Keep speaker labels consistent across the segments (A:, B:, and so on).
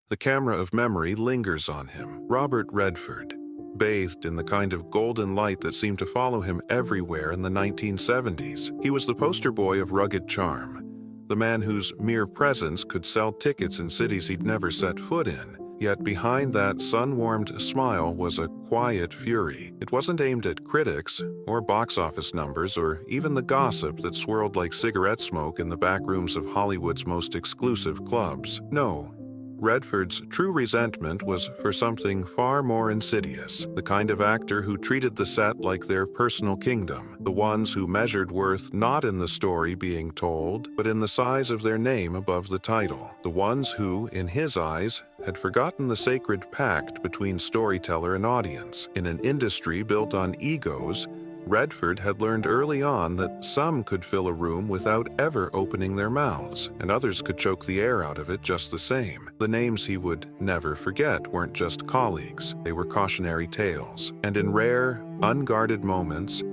A: The camera of memory lingers on him. Robert Redford, bathed in the kind of golden light that seemed to follow him everywhere in the 1970s. He was the poster boy of rugged charm, the man whose mere presence could sell tickets in cities he'd never set foot in. Yet behind that sun-warmed smile was a quiet fury. It wasn't aimed at critics, or box office numbers, or even the gossip that swirled like cigarette smoke in the back rooms of Hollywood's most exclusive clubs. No. Redford's true resentment was for something far more insidious, the kind of actor who treated the set like their personal kingdom, the ones who measured worth not in the story being told, but in the size of their name above the title, the ones who, in his eyes, had forgotten the sacred pact between storyteller and audience. In an industry built on egos, Redford had learned early on that some could fill a room without ever opening their mouths, and others could choke the air out of it just the same. The names he would never forget weren't just colleagues, they were cautionary tales. And in rare, unguarded moments,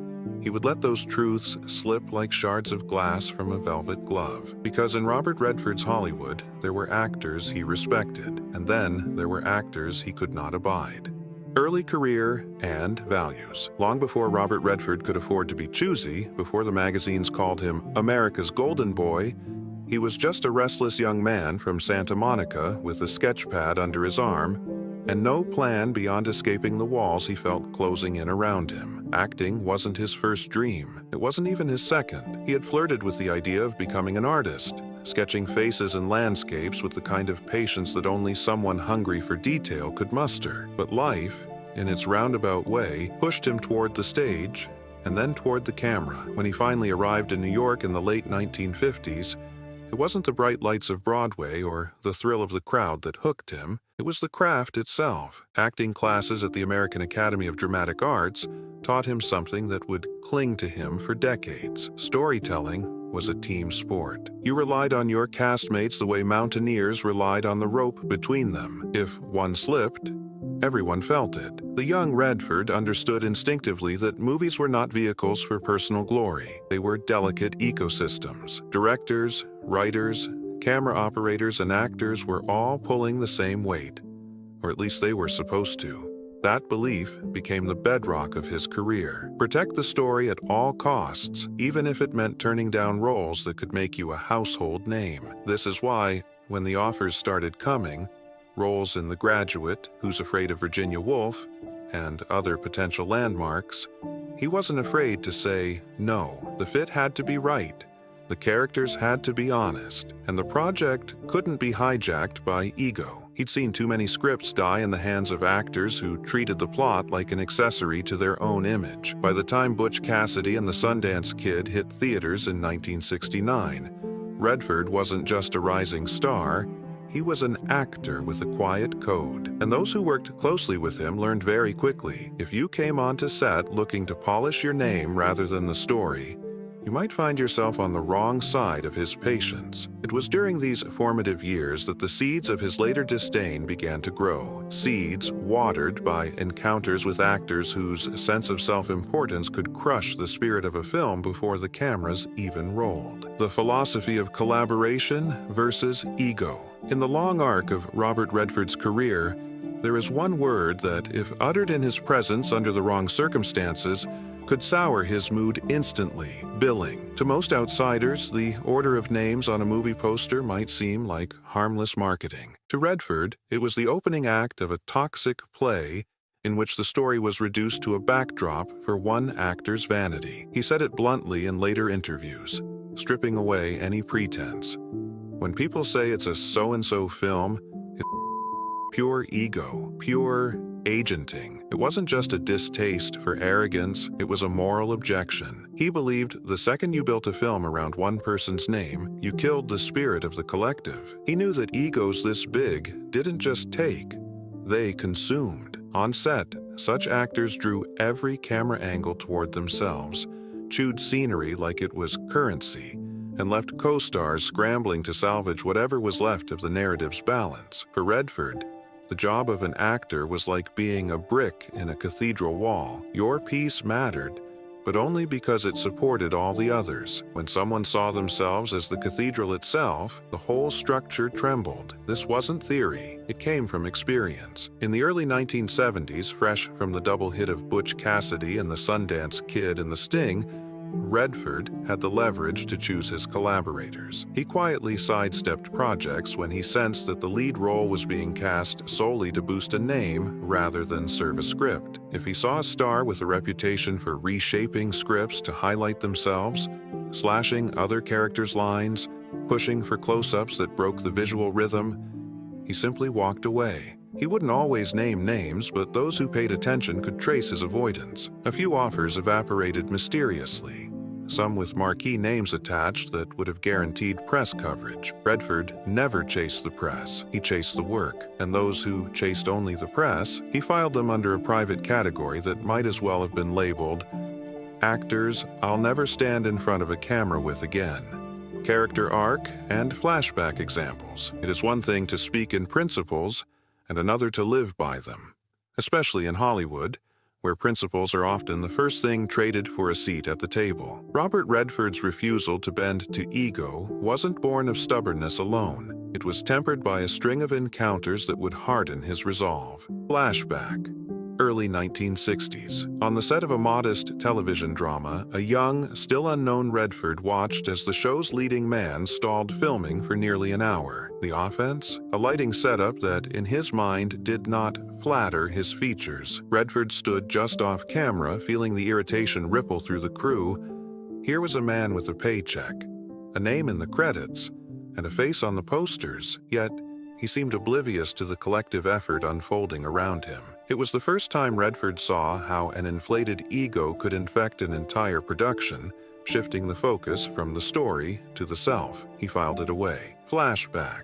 A: he would let those truths slip like shards of glass from a velvet glove. Because in Robert Redford's Hollywood, there were actors he respected, and then there were actors he could not abide. Early career and values. Long before Robert Redford could afford to be choosy, before the magazines called him America's Golden Boy, he was just a restless young man from Santa Monica with a sketch pad under his arm and no plan beyond escaping the walls he felt closing in around him. Acting wasn't his first dream. It wasn't even his second. He had flirted with the idea of becoming an artist, sketching faces and landscapes with the kind of patience that only someone hungry for detail could muster. But life, in its roundabout way, pushed him toward the stage and then toward the camera. When he finally arrived in New York in the late 1950s, it wasn't the bright lights of Broadway or the thrill of the crowd that hooked him. It was the craft itself. Acting classes at the American Academy of Dramatic Arts taught him something that would cling to him for decades. Storytelling was a team sport. You relied on your castmates the way mountaineers relied on the rope between them. If one slipped, everyone felt it. The young Redford understood instinctively that movies were not vehicles for personal glory. They were delicate ecosystems. Directors, writers, camera operators, and actors were all pulling the same weight, or at least they were supposed to. That belief became the bedrock of his career. Protect the story at all costs, even if it meant turning down roles that could make you a household name. This is why, when the offers started coming, roles in The Graduate, Who's Afraid of Virginia Woolf, and other potential landmarks, he wasn't afraid to say no. The fit had to be right. The characters had to be honest, and the project couldn't be hijacked by ego. He'd seen too many scripts die in the hands of actors who treated the plot like an accessory to their own image. By the time Butch Cassidy and the Sundance Kid hit theaters in 1969, Redford wasn't just a rising star, he was an actor with a quiet code. And those who worked closely with him learned very quickly, if you came onto set looking to polish your name rather than the story, you might find yourself on the wrong side of his patience. It was during these formative years that the seeds of his later disdain began to grow. Seeds watered by encounters with actors whose sense of self-importance could crush the spirit of a film before the cameras even rolled. The philosophy of collaboration versus ego. In the long arc of Robert Redford's career, there is one word that, if uttered in his presence under the wrong circumstances, could sour his mood instantly: billing. To most outsiders, the order of names on a movie poster might seem like harmless marketing. To Redford, it was the opening act of a toxic play in which the story was reduced to a backdrop for one actor's vanity. He said it bluntly in later interviews, stripping away any pretense. When people say it's a so-and-so film, it's pure ego, pure agenting. It wasn't just a distaste for arrogance, it was a moral objection. He believed the second you built a film around one person's name, you killed the spirit of the collective. He knew that egos this big didn't just take, they consumed. On set, such actors drew every camera angle toward themselves, chewed scenery like it was currency, and left co-stars scrambling to salvage whatever was left of the narrative's balance. For Redford, the job of an actor was like being a brick in a cathedral wall. Your piece mattered, but only because it supported all the others. When someone saw themselves as the cathedral itself, the whole structure trembled. This wasn't theory, it came from experience. In the early 1970s, fresh from the double hit of Butch Cassidy and the Sundance Kid and The Sting, Redford had the leverage to choose his collaborators. He quietly sidestepped projects when he sensed that the lead role was being cast solely to boost a name rather than serve a script. If he saw a star with a reputation for reshaping scripts to highlight themselves, slashing other characters' lines, pushing for close-ups that broke the visual rhythm, he simply walked away. He wouldn't always name names, but those who paid attention could trace his avoidance. A few offers evaporated mysteriously, some with marquee names attached that would have guaranteed press coverage. Redford never chased the press, he chased the work, and those who chased only the press, he filed them under a private category that might as well have been labeled actors I'll never stand in front of a camera with again. Character arc and flashback examples. It is one thing to speak in principles, and another to live by them, especially in Hollywood, where principles are often the first thing traded for a seat at the table. Robert Redford's refusal to bend to ego wasn't born of stubbornness alone. It was tempered by a string of encounters that would harden his resolve. Flashback. Early 1960s. On the set of a modest television drama, a young, still unknown Redford watched as the show's leading man stalled filming for nearly an hour. The offense? A lighting setup that, in his mind, did not flatter his features. Redford stood just off camera, feeling the irritation ripple through the crew. Here was a man with a paycheck, a name in the credits, and a face on the posters, yet he seemed oblivious to the collective effort unfolding around him. It was the first time Redford saw how an inflated ego could infect an entire production, shifting the focus from the story to the self. He filed it away. Flashback.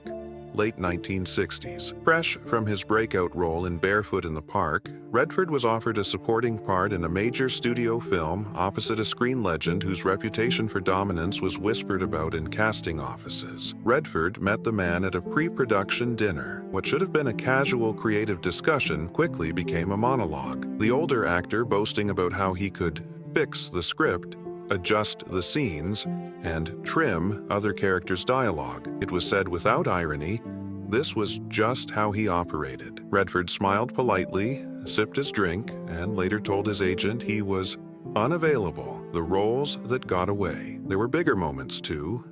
A: Late 1960s. Fresh from his breakout role in Barefoot in the Park, Redford was offered a supporting part in a major studio film opposite a screen legend whose reputation for dominance was whispered about in casting offices. Redford met the man at a pre-production dinner. What should have been a casual creative discussion quickly became a monologue. The older actor boasting about how he could fix the script, adjust the scenes, and trim other characters' dialogue. It was said without irony. This was just how he operated. Redford smiled politely, sipped his drink, and later told his agent he was unavailable. The roles that got away. There were bigger moments, too.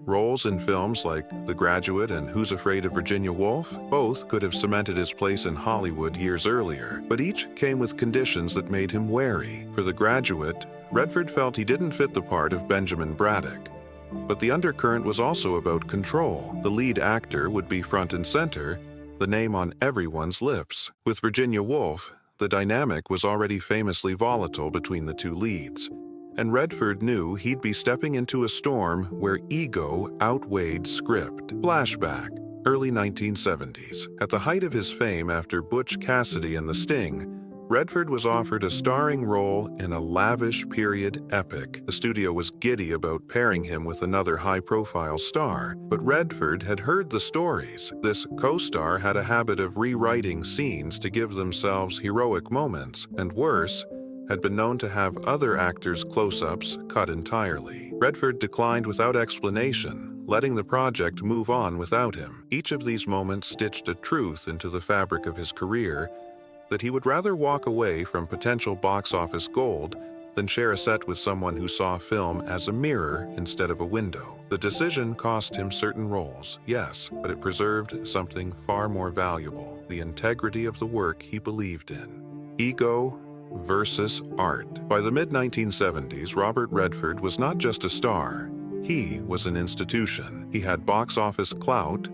A: Roles in films like The Graduate and Who's Afraid of Virginia Woolf? Both could have cemented his place in Hollywood years earlier, but each came with conditions that made him wary. For The Graduate, Redford felt he didn't fit the part of Benjamin Braddock. But the undercurrent was also about control. The lead actor would be front and center, the name on everyone's lips. With Virginia Woolf, the dynamic was already famously volatile between the two leads, and Redford knew he'd be stepping into a storm where ego outweighed script. Flashback. Early 1970s. At the height of his fame after Butch Cassidy and The Sting, Redford was offered a starring role in a lavish period epic. The studio was giddy about pairing him with another high-profile star, but Redford had heard the stories. This co-star had a habit of rewriting scenes to give themselves heroic moments, and worse, had been known to have other actors' close-ups cut entirely. Redford declined without explanation, letting the project move on without him. Each of these moments stitched a truth into the fabric of his career, that he would rather walk away from potential box office gold than share a set with someone who saw film as a mirror instead of a window. The decision cost him certain roles, yes, but it preserved something far more valuable: the integrity of the work he believed in. Ego versus art. By the mid-1970s, Robert Redford was not just a star. He was an institution. He had box office clout,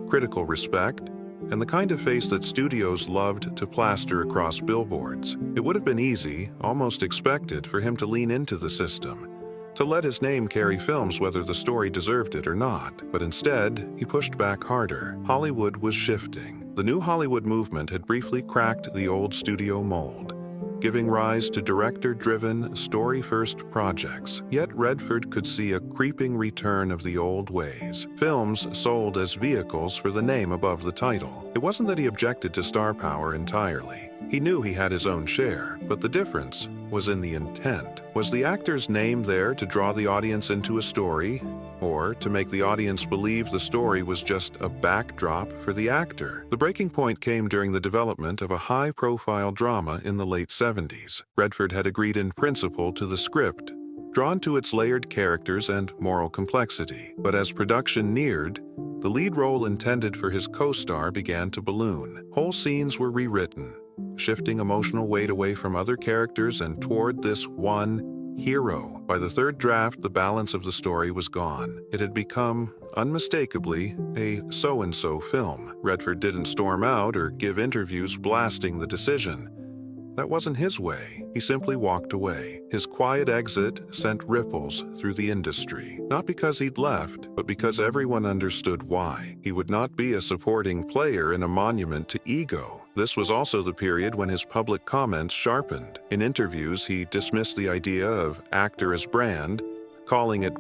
A: critical respect, and the kind of face that studios loved to plaster across billboards. It would have been easy, almost expected, for him to lean into the system, to let his name carry films whether the story deserved it or not. But instead, he pushed back harder. Hollywood was shifting. The new Hollywood movement had briefly cracked the old studio mold, giving rise to director-driven, story-first projects. Yet Redford could see a creeping return of the old ways. Films sold as vehicles for the name above the title. It wasn't that he objected to star power entirely. He knew he had his own share, but the difference was in the intent. Was the actor's name there to draw the audience into a story, or to make the audience believe the story was just a backdrop for the actor? The breaking point came during the development of a high-profile drama in the late 70s. Redford had agreed in principle to the script, drawn to its layered characters and moral complexity. But as production neared, the lead role intended for his co-star began to balloon. Whole scenes were rewritten, shifting emotional weight away from other characters and toward this one hero. By the third draft, the balance of the story was gone. It had become, unmistakably, a so-and-so film. Redford didn't storm out or give interviews blasting the decision. That wasn't his way. He simply walked away. His quiet exit sent ripples through the industry. Not because he'd left, but because everyone understood why. He would not be a supporting player in a monument to ego. This was also the period when his public comments sharpened. In interviews, he dismissed the idea of actor as brand, calling it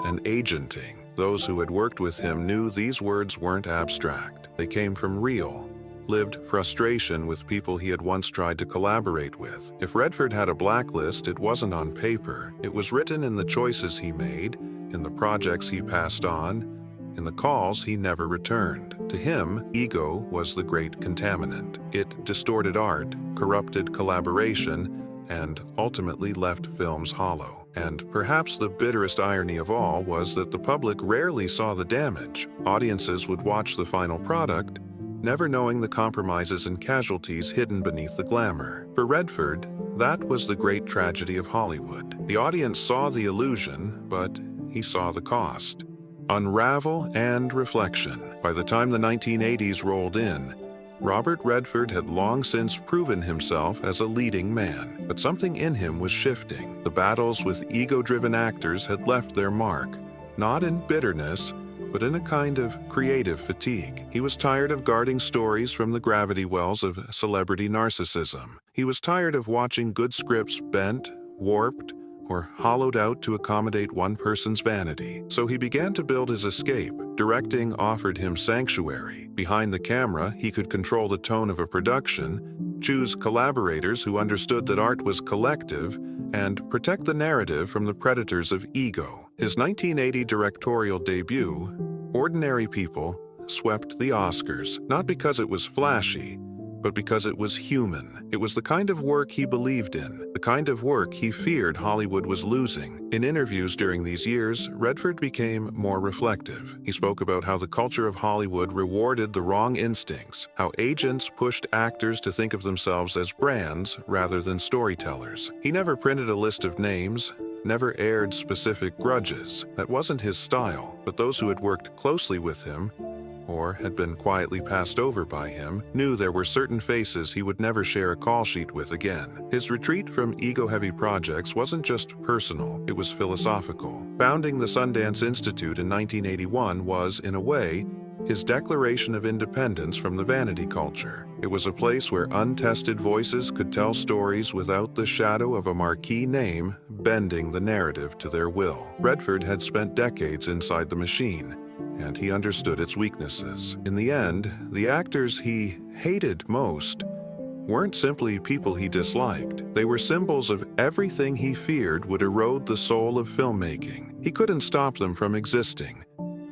A: and agenting. Those who had worked with him knew these words weren't abstract. They came from real, lived frustration with people he had once tried to collaborate with. If Redford had a blacklist, it wasn't on paper. It was written in the choices he made, in the projects he passed on, in the calls he never returned. To him, ego was the great contaminant. It distorted art, corrupted collaboration, and ultimately left films hollow. And perhaps the bitterest irony of all was that the public rarely saw the damage. Audiences would watch the final product, never knowing the compromises and casualties hidden beneath the glamour. For Redford, that was the great tragedy of Hollywood. The audience saw the illusion, but he saw the cost. Unravel and reflection. By the time the 1980s rolled in, Robert Redford had long since proven himself as a leading man. But something in him was shifting. The battles with ego-driven actors had left their mark, not in bitterness, but in a kind of creative fatigue. He was tired of guarding stories from the gravity wells of celebrity narcissism. He was tired of watching good scripts bent, warped, or hollowed out to accommodate one person's vanity. So he began to build his escape. Directing offered him sanctuary. Behind the camera, he could control the tone of a production, choose collaborators who understood that art was collective, and protect the narrative from the predators of ego. His 1980 directorial debut, Ordinary People, swept the Oscars, not because it was flashy, but because it was human. It was the kind of work he believed in, the kind of work he feared Hollywood was losing. In interviews during these years, Redford became more reflective. He spoke about how the culture of Hollywood rewarded the wrong instincts, how agents pushed actors to think of themselves as brands rather than storytellers. He never printed a list of names, never aired specific grudges. That wasn't his style, but those who had worked closely with him, or had been quietly passed over by him, knew there were certain faces he would never share a call sheet with again. His retreat from ego-heavy projects wasn't just personal, it was philosophical. Founding the Sundance Institute in 1981 was, in a way, his declaration of independence from the vanity culture. It was a place where untested voices could tell stories without the shadow of a marquee name bending the narrative to their will. Redford had spent decades inside the machine, and he understood its weaknesses. In the end, the actors he hated most weren't simply people he disliked. They were symbols of everything he feared would erode the soul of filmmaking. He couldn't stop them from existing,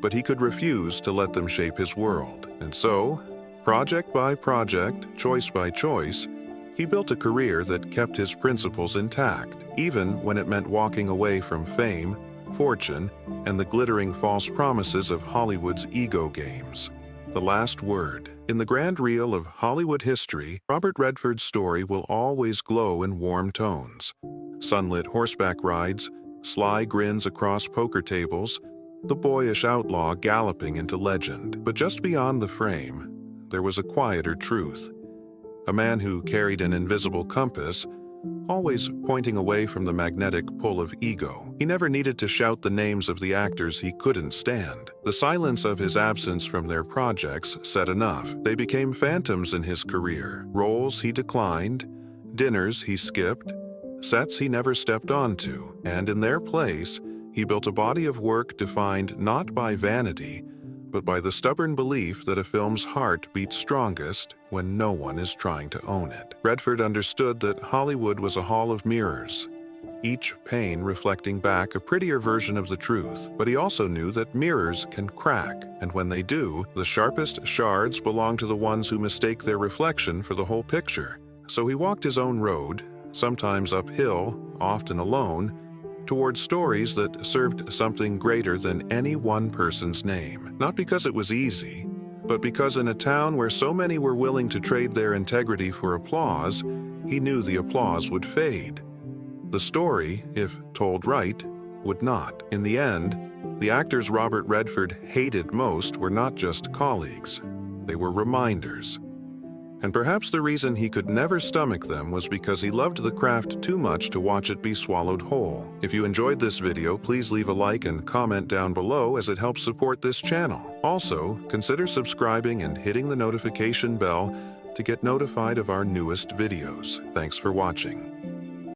A: but he could refuse to let them shape his world. And so, project by project, choice by choice, he built a career that kept his principles intact, even when it meant walking away from fame, fortune, and the glittering false promises of Hollywood's ego games. The last word. In the grand reel of Hollywood history, Robert Redford's story will always glow in warm tones. Sunlit horseback rides, sly grins across poker tables, the boyish outlaw galloping into legend. But just beyond the frame, there was a quieter truth. A man who carried an invisible compass, always pointing away from the magnetic pull of ego. He never needed to shout the names of the actors he couldn't stand. The silence of his absence from their projects said enough. They became phantoms in his career. Roles he declined, dinners he skipped, sets he never stepped onto, and in their place, he built a body of work defined not by vanity, but by the stubborn belief that a film's heart beats strongest when no one is trying to own it. Redford understood that Hollywood was a hall of mirrors, each pane reflecting back a prettier version of the truth. But he also knew that mirrors can crack, and when they do, the sharpest shards belong to the ones who mistake their reflection for the whole picture. So he walked his own road, sometimes uphill, often alone, towards stories that served something greater than any one person's name. Not because it was easy, but because in a town where so many were willing to trade their integrity for applause, he knew the applause would fade. The story, if told right, would not. In the end, the actors Robert Redford hated most were not just colleagues. They were reminders. And perhaps the reason he could never stomach them was because he loved the craft too much to watch it be swallowed whole. If you enjoyed this video, please leave a like and comment down below as it helps support this channel. Also, consider subscribing and hitting the notification bell to get notified of our newest videos. Thanks for watching.